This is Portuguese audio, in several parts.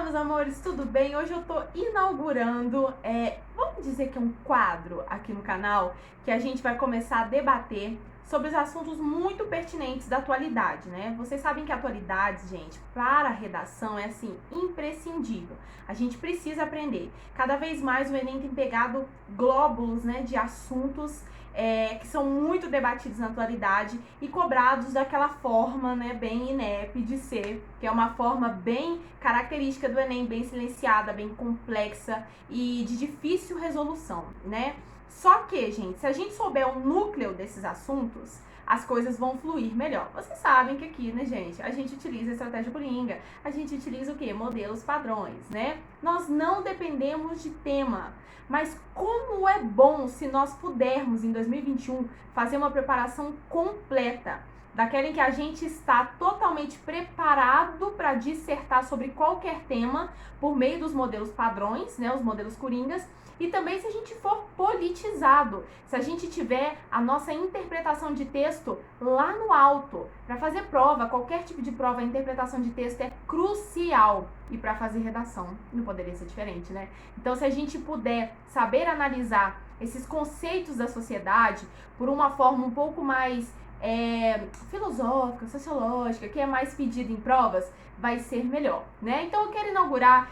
meus amores, tudo bem? Hoje eu tô inaugurando, vamos dizer que é um quadro aqui no canal, que a gente vai começar a debater sobre os assuntos muito pertinentes da atualidade, né? Vocês sabem que a atualidade, gente, para a redação é assim, imprescindível. A gente precisa aprender. Cada vez mais o Enem tem pegado glóbulos, né, de assuntos que são muito debatidos na atualidade e cobrados daquela forma, né, bem INEP de ser, que é uma forma bem característica do Enem, bem silenciada, bem complexa e de difícil resolução, né? Só que, gente, se a gente souber o núcleo desses assuntos, as coisas vão fluir melhor. Vocês sabem que aqui, né, gente, a gente utiliza a estratégia Coringa, a gente utiliza o quê? Modelos padrões, né? Nós não dependemos de tema, mas como é bom se nós pudermos, em 2021, fazer uma preparação completa, daquela em que a gente está totalmente preparado para dissertar sobre qualquer tema por meio dos modelos padrões, né, os modelos coringas, e também se a gente for politizado, se a gente tiver a nossa interpretação de texto lá no alto. Para fazer prova, qualquer tipo de prova, a interpretação de texto é crucial. E para fazer redação, não poderia ser diferente, né? Então, se a gente puder saber analisar esses conceitos da sociedade por uma forma um pouco mais filosófica, sociológica, que é mais pedido em provas, vai ser melhor, né? Então eu quero inaugurar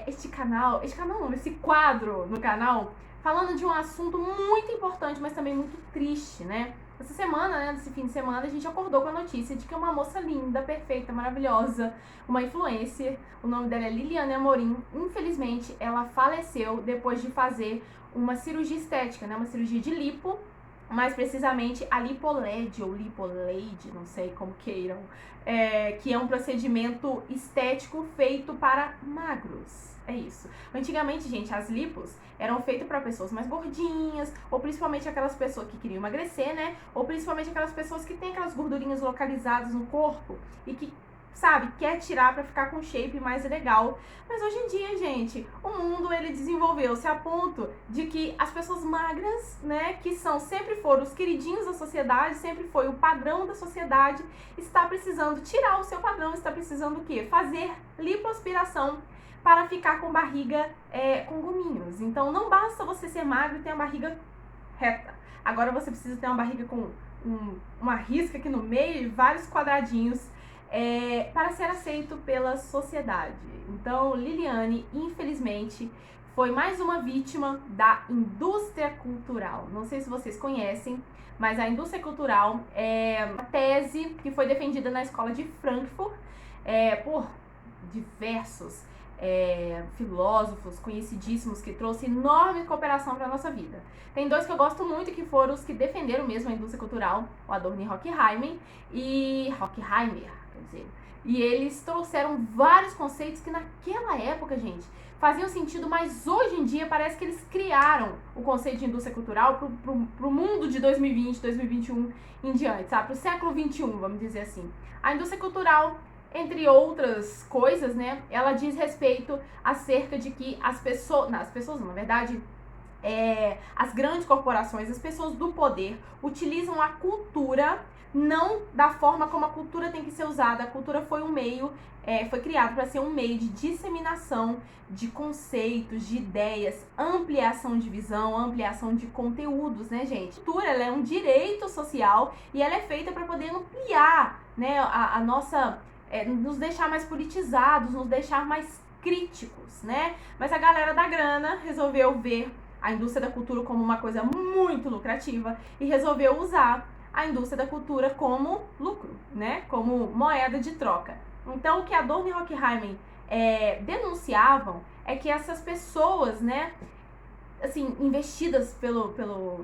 esse quadro no canal, falando de um assunto muito importante, mas também muito triste, né? Essa semana, né, nesse fim de semana, a gente acordou com a notícia de que uma moça linda, perfeita, maravilhosa, uma influencer, o nome dela é Liliane Amorim, infelizmente ela faleceu depois de fazer uma cirurgia estética, né, uma cirurgia de lipo, mais precisamente a LipoLed ou LipoLade, não sei como queiram, que é um procedimento estético feito para magros. É isso. Antigamente, gente, as lipos eram feitas para pessoas mais gordinhas, ou principalmente aquelas pessoas que queriam emagrecer, né? Ou principalmente aquelas pessoas que têm aquelas gordurinhas localizadas no corpo e que, sabe, quer tirar pra ficar com um shape mais legal. Mas hoje em dia, gente, o mundo, ele desenvolveu-se a ponto de que as pessoas magras, né, que sempre foram os queridinhos da sociedade, sempre foi o padrão da sociedade, está precisando tirar o seu padrão, está precisando o quê? Fazer lipoaspiração para ficar com barriga com gominhos. Então, não basta você ser magro e ter a barriga reta. Agora você precisa ter uma barriga com uma risca aqui no meio e vários quadradinhos, para ser aceito pela sociedade. Então, Liliane, infelizmente, foi mais uma vítima da indústria cultural. Não sei se vocês conhecem, mas a indústria cultural é uma tese que foi defendida na escola de Frankfurt por diversos filósofos conhecidíssimos que trouxe enorme cooperação para a nossa vida. Tem dois que eu gosto muito, que foram os que defenderam mesmo a indústria cultural, o Adorno e Horkheimer, e eles trouxeram vários conceitos que naquela época, gente, faziam sentido, mas hoje em dia parece que eles criaram o conceito de indústria cultural pro mundo de 2020, 2021 em diante, sabe? Pro século 21, vamos dizer assim. A indústria cultural, entre outras coisas, né, ela diz respeito acerca de que as pessoas, na verdade, as grandes corporações, as pessoas do poder, utilizam a cultura não da forma como a cultura tem que ser usada. A cultura foi um meio, foi criado para ser um meio de disseminação de conceitos, de ideias, ampliação de visão, ampliação de conteúdos, né, gente? A cultura, ela é um direito social e ela é feita para poder ampliar, né, a nossa, nos deixar mais politizados, nos deixar mais críticos, né? Mas a galera da grana resolveu ver a indústria da cultura como uma coisa muito lucrativa e resolveu usar a indústria da cultura como lucro, né? Como moeda de troca. Então, o que Adorno e Horkheimer denunciavam é que essas pessoas, né, assim, investidas pelo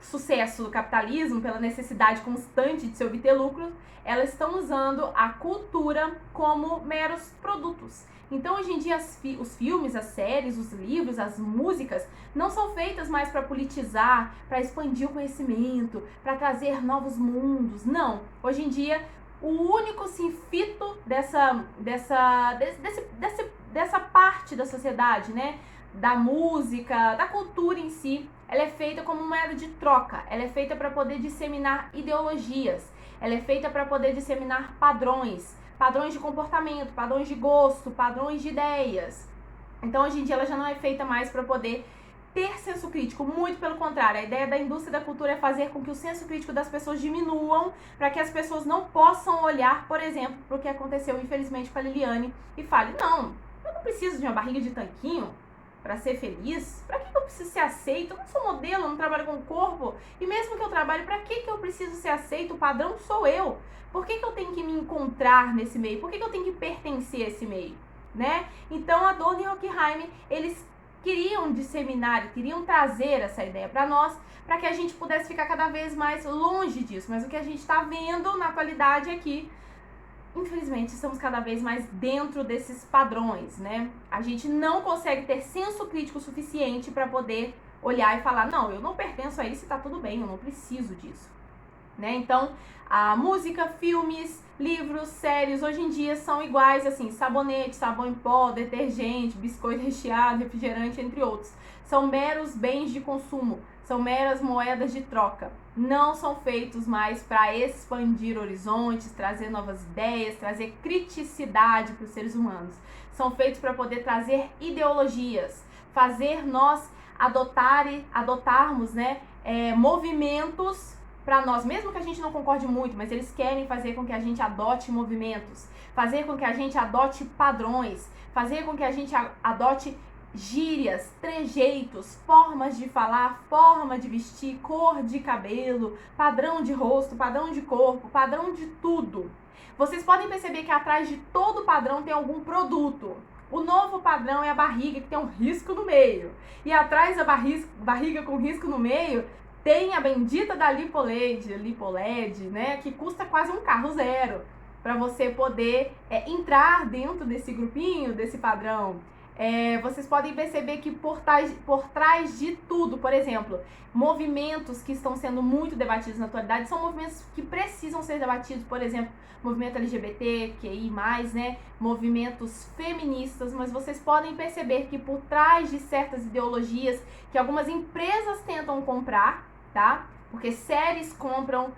sucesso do capitalismo, pela necessidade constante de se obter lucro, elas estão usando a cultura como meros produtos. Então, hoje em dia, os filmes, as séries, os livros, as músicas não são feitas mais para politizar, para expandir o conhecimento, para trazer novos mundos. Não. Hoje em dia, o único fito dessa parte da sociedade, né, da música, da cultura em si, ela é feita como moeda de troca. Ela é feita para poder disseminar ideologias. Ela é feita para poder disseminar padrões, padrões de comportamento, padrões de gosto, padrões de ideias. Então, hoje em dia, ela já não é feita mais para poder ter senso crítico, muito pelo contrário. A ideia da indústria da cultura é fazer com que o senso crítico das pessoas diminuam, para que as pessoas não possam olhar, por exemplo, para o que aconteceu, infelizmente, com a Liliane e fale, não, eu não preciso de uma barriga de tanquinho para ser feliz. Para que eu preciso ser aceito? Eu não sou modelo, eu não trabalho com o corpo. E mesmo que eu trabalhe, para que eu preciso ser aceito? O padrão sou eu. Por que eu tenho que me encontrar nesse meio? Por que eu tenho que pertencer a esse meio? Né? Então, Adorno e Horkheim, eles queriam disseminar, queriam trazer essa ideia para nós, para que a gente pudesse ficar cada vez mais longe disso. Mas o que a gente está vendo na atualidade é que, infelizmente, estamos cada vez mais dentro desses padrões, né? A gente não consegue ter senso crítico suficiente para poder olhar e falar, não, eu não pertenço a isso e tá tudo bem, eu não preciso disso, né? Então, a música, filmes, livros, séries, hoje em dia são iguais, assim, sabonete, sabão em pó, detergente, biscoito recheado, refrigerante, entre outros. São meros bens de consumo, são meras moedas de troca. Não são feitos mais para expandir horizontes, trazer novas ideias, trazer criticidade para os seres humanos. São feitos para poder trazer ideologias, fazer nós adotarmos, né, movimentos para nós, mesmo que a gente não concorde muito, mas eles querem fazer com que a gente adote movimentos, fazer com que a gente adote padrões, fazer com que a gente adote gírias, trejeitos, formas de falar, forma de vestir, cor de cabelo, padrão de rosto, padrão de corpo, padrão de tudo. Vocês podem perceber que atrás de todo padrão tem algum produto. O novo padrão é a barriga, que tem um risco no meio. E atrás da barriga com risco no meio tem a bendita da LipoLed, né, que custa quase um carro zero, para você poder entrar dentro desse grupinho, desse padrão. Vocês podem perceber que por trás de tudo, por exemplo, movimentos que estão sendo muito debatidos na atualidade são movimentos que precisam ser debatidos, por exemplo, movimento LGBT, QI+, né, movimentos feministas, mas vocês podem perceber que por trás de certas ideologias que algumas empresas tentam comprar, tá? Porque séries compram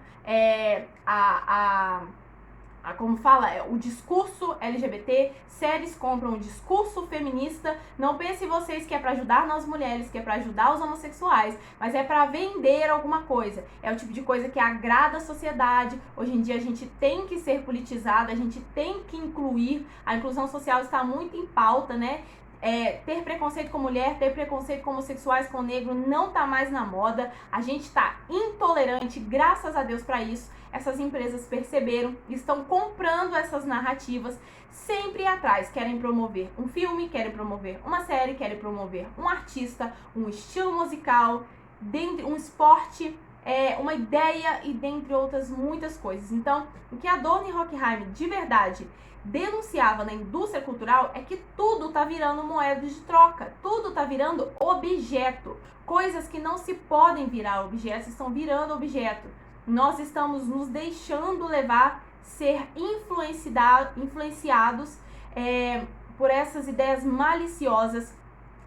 como fala, o discurso LGBT, séries compram o discurso feminista. Não pensem vocês que é para ajudar nós mulheres, que é para ajudar os homossexuais, mas é para vender alguma coisa. É o tipo de coisa que agrada a sociedade. Hoje em dia a gente tem que ser politizada, a gente tem que incluir. A inclusão social está muito em pauta, né? Ter preconceito com mulher, ter preconceito com homossexuais, com negro, não tá mais na moda. A gente tá intolerante, graças a Deus para isso. Essas empresas perceberam, estão comprando essas narrativas, sempre atrás. Querem promover um filme, querem promover uma série, querem promover um artista, um estilo musical, um esporte, uma ideia e dentre outras muitas coisas. Então, o que Adorno e Horkheim de verdade denunciava na indústria cultural é que tudo tá virando moeda de troca, tudo tá virando objeto. Coisas que não se podem virar objetos estão virando objeto. Nós estamos nos deixando levar, ser influenciados por essas ideias maliciosas.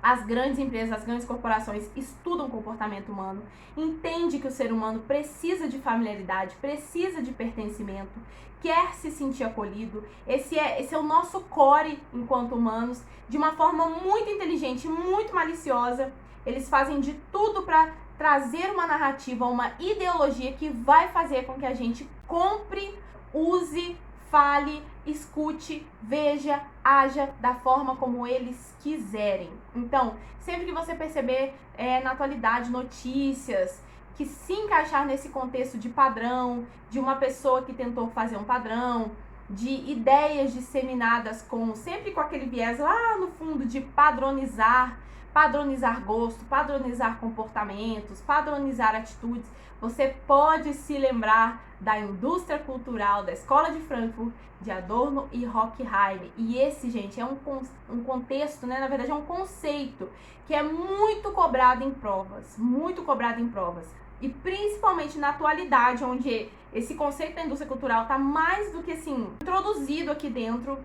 As grandes empresas, as grandes corporações estudam o comportamento humano, entendem que o ser humano precisa de familiaridade, precisa de pertencimento, quer se sentir acolhido. Esse é o nosso core enquanto humanos, de uma forma muito inteligente, muito maliciosa. Eles fazem de tudo para trazer uma narrativa, uma ideologia que vai fazer com que a gente compre, use, fale, escute, veja, haja da forma como eles quiserem. Então, sempre que você perceber na atualidade notícias que se encaixar nesse contexto de padrão, de uma pessoa que tentou fazer um padrão, de ideias disseminadas sempre com aquele viés lá no fundo de padronizar gosto, padronizar comportamentos, padronizar atitudes, você pode se lembrar da indústria cultural da Escola de Frankfurt, de Adorno e Horkheim. E esse, gente, é um contexto, né? Na verdade, é um conceito que é muito cobrado em provas, E principalmente na atualidade, onde esse conceito da indústria cultural está mais do que, assim, introduzido aqui dentro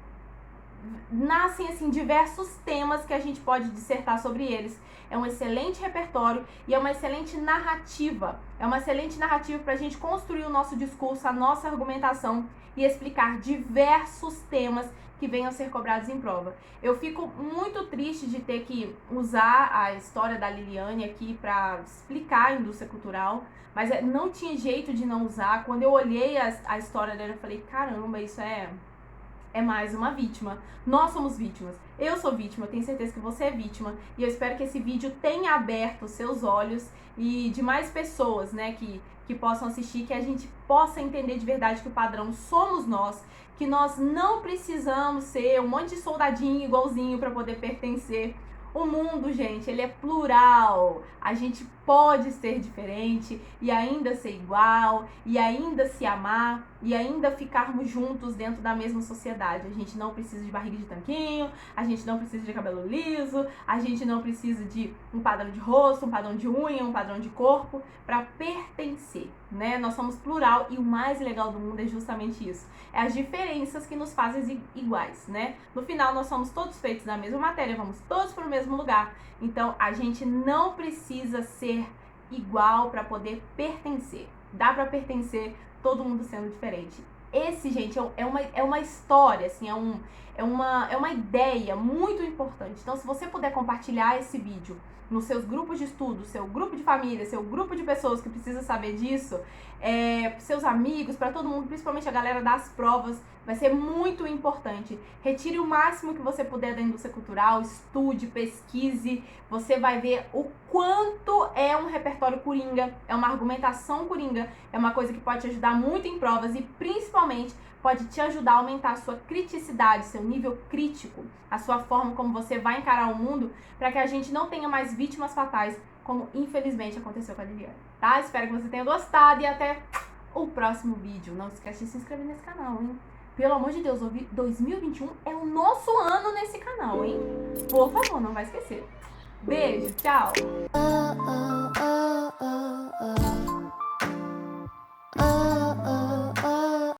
nascem assim diversos temas que a gente pode dissertar sobre eles. É um excelente repertório e é uma excelente narrativa. É uma excelente narrativa para a gente construir o nosso discurso, a nossa argumentação e explicar diversos temas que venham a ser cobrados em prova. Eu fico muito triste de ter que usar a história da Liliane aqui para explicar a indústria cultural, mas não tinha jeito de não usar. Quando eu olhei a história dela, eu falei, caramba, isso é mais uma vítima. Nós somos vítimas. Eu sou vítima, eu tenho certeza que você é vítima. E eu espero que esse vídeo tenha aberto os seus olhos e de mais pessoas, né, que possam assistir, que a gente possa entender de verdade que o padrão somos nós, que nós não precisamos ser um monte de soldadinho igualzinho para poder pertencer. O mundo, gente, ele é plural. A gente pode ser diferente e ainda ser igual, e ainda se amar, e ainda ficarmos juntos dentro da mesma sociedade. A gente não precisa de barriga de tanquinho, a gente não precisa de cabelo liso, a gente não precisa de um padrão de rosto, um padrão de unha, um padrão de corpo para pertencer, né? Nós somos plural e o mais legal do mundo é justamente isso. É as diferenças que nos fazem iguais, né? No final, nós somos todos feitos da mesma matéria, vamos todos para o mesmo lugar. Então, a gente não precisa ser igual para poder pertencer. Dá para pertencer todo mundo sendo diferente. Esse, gente, é uma história, assim, é uma ideia muito importante. Então, se você puder compartilhar esse vídeo nos seus grupos de estudo, seu grupo de família, seu grupo de pessoas que precisa saber disso, seus amigos, para todo mundo, principalmente a galera das provas, vai ser muito importante. Retire o máximo que você puder da indústria cultural, estude, pesquise, você vai ver o quanto é um repertório coringa, é uma argumentação coringa, é uma coisa que pode te ajudar muito em provas e principalmente pode te ajudar a aumentar a sua criticidade, seu nível crítico, a sua forma como você vai encarar o mundo, para que a gente não tenha mais vítimas fatais, como infelizmente aconteceu com a Liliane, tá? Espero que você tenha gostado e até o próximo vídeo. Não esquece de se inscrever nesse canal, hein? Pelo amor de Deus, 2021 é o nosso ano nesse canal, hein? Por favor, não vai esquecer. Beijo, tchau!